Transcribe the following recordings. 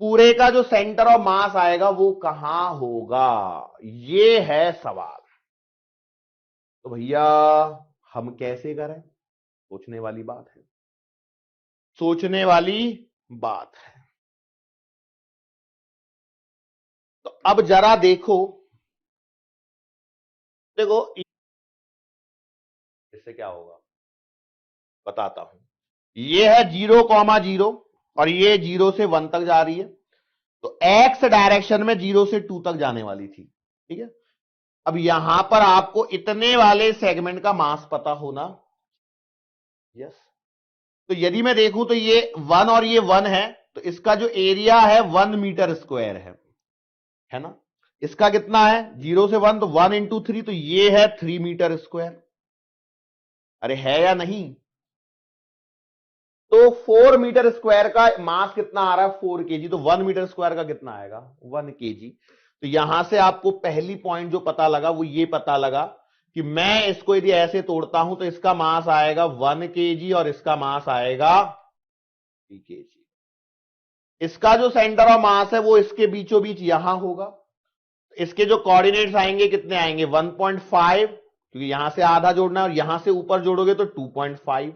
पूरे का जो सेंटर ऑफ मास आएगा वो कहां होगा, ये है सवाल। तो भैया हम कैसे करें, सोचने वाली बात है, सोचने वाली बात है। तो अब जरा देखो, देखो इससे क्या होगा बताता हूं। ये है 0,0 और ये 0 से 1 तक जा रही है, तो एक्स डायरेक्शन में 0 से 2 तक जाने वाली थी, ठीक है। अब यहां पर आपको इतने वाले सेगमेंट का मास पता होना, यस। तो यदि मैं देखूं तो ये 1 और ये 1 है, तो इसका जो एरिया है 1 मीटर स्क्वायर है ना। इसका कितना है 0 से 1, तो 1 इंटू 3, तो ये है 3 मीटर स्क्वायर। अरे है या नहीं। तो 4 मीटर स्क्वायर का मास कितना आ रहा है 4 केजी, तो 1 मीटर स्क्वायर का कितना आएगा 1 केजी। तो यहां से आपको पहली पॉइंट जो पता लगा वो ये पता लगा कि मैं इसको यदि ऐसे तोड़ता हूं तो इसका मास आएगा 1 केजी और इसका मास आएगा 3 केजी। इसका जो सेंटर ऑफ मास है वो इसके बीचों बीच यहां होगा। इसके जो कोऑर्डिनेट्स आएंगे कितने आएंगे 1.5, क्योंकि यहां से आधा जोड़ना है और यहां से ऊपर जोड़ोगे तो 2.5।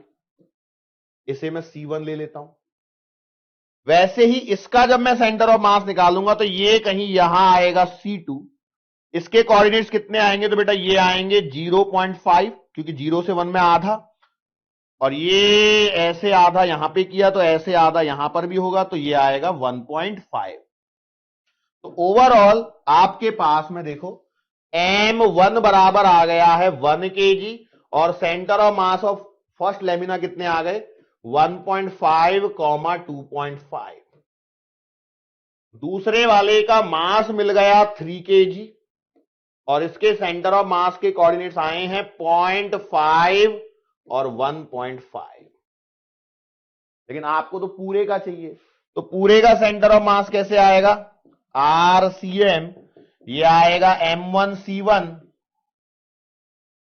इसे मैं C1 ले लेता हूं। वैसे ही इसका जब मैं सेंटर ऑफ मास निकालूंगा तो ये कहीं यहां आएगा C2। इसके कोऑर्डिनेट्स कितने आएंगे, तो बेटा ये आएंगे 0.5, क्योंकि 0 से 1 में आधा, और ये ऐसे आधा यहां पे किया तो ऐसे आधा यहां पर भी होगा, तो ये आएगा 1.5। तो ओवरऑल आपके पास में देखो M1 बराबर आ गया है 1 केजी, और centre of mass of first lamina कितने आ गए 1.5, 2.5। दूसरे वाले का मास मिल गया 3 केजी, और इसके सेंटर ऑफ मास के कोऑर्डिनेट्स आए हैं 0.5 और 1.5। लेकिन आपको तो पूरे का चाहिए, तो पूरे का सेंटर ऑफ मास कैसे आएगा RCM, ये आएगा M1C1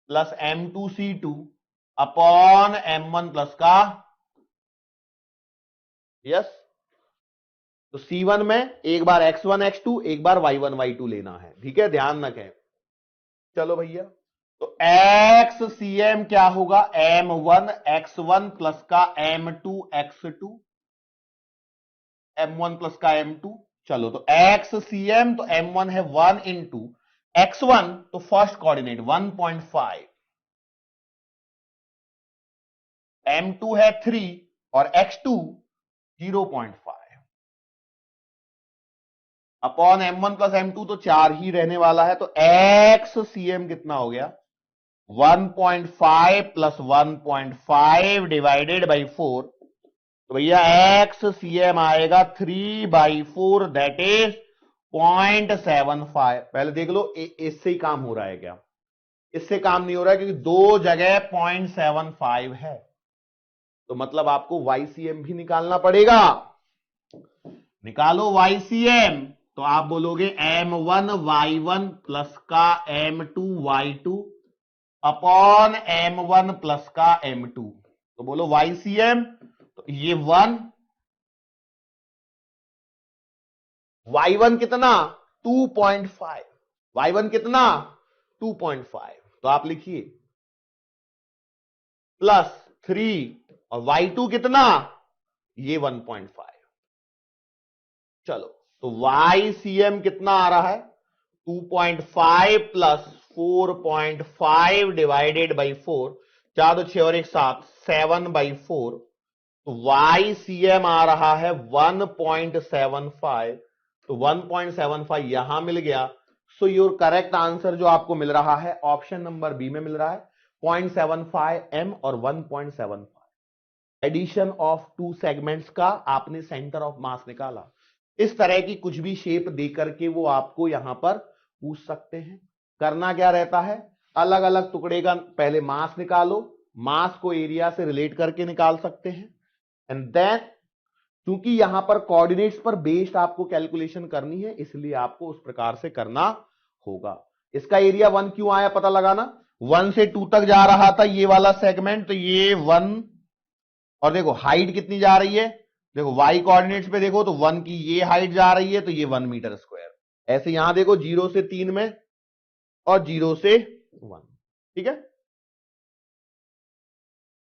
plus M2C2 upon M1 plus का, यस। तो C1 में एक बार X1 X2, एक बार Y1 Y2 लेना है, ठीक है, ध्यान रखें। चलो भैया, तो XCM क्या होगा M1 X1 प्लस का M2 X2, M1 प्लस का M2। चलो तो XCM, तो M1 है 1 इंटू X1, तो फर्स्ट कोऑर्डिनेट 1.5, M2 है 3 और X2 0.5 upon M1 plus M2, तो 4 ही रहने वाला है। तो XCM कितना हो गया 1.5 प्लस 1.5 डिवाइडेड बाई 4, तो भैया XCM आएगा 3/4, दैट इज 0.75। पहले देख लो इससे ही काम हो रहा है क्या, इससे काम नहीं हो रहा है, क्योंकि दो जगह 0.75 है, तो मतलब आपको YCM भी निकालना पड़ेगा। निकालो YCM, तो आप बोलोगे M1 Y1 प्लस का M2 Y2 upon M1 plus का M2, तो बोलो YCM, तो ये 1, Y1 कितना 2.5, Y1 कितना 2.5, तो आप लिखिए प्लस 3, और Y2 कितना ये 1.5। चलो तो YCM कितना आ रहा है 2.5 प्लस 4.5 डिवाइडेड बाई 4, 4 2 6 और 1 7, 7/4, तो YCM आ रहा है 1.75, तो 1.75 यहां मिल गया। सो योर करेक्ट आंसर जो आपको मिल रहा है ऑप्शन नंबर बी में मिल रहा है 0.75 M और 1.75। एडिशन ऑफ टू सेगमेंट्स का आपने सेंटर ऑफ मास निकाला। इस तरह की कुछ भी शेप देकर के वो आपको यहां पर पूछ सकते हैं। करना क्या रहता है, अलग अलग टुकड़े का पहले मास निकालो, मास को एरिया से रिलेट करके निकाल सकते हैं, एंड देन क्योंकि यहां पर कोऑर्डिनेट्स पर बेस्ड आपको कैलकुलेशन करनी है, इसलिए आपको उस प्रकार से करना होगा। इसका एरिया 1 क्यों आया पता लगाना, 1 से 2 तक जा रहा था ये वाला सेगमेंट, तो ये 1, और देखो हाइट कितनी जा रही है देखो वाई कोऑर्डिनेट्स पे देखो तो 1 की ये हाइट जा रही है तो ये 1 मीटर स्क्वायर। ऐसे यहां देखो 0 से 3 में और 0 से 1, ठीक है।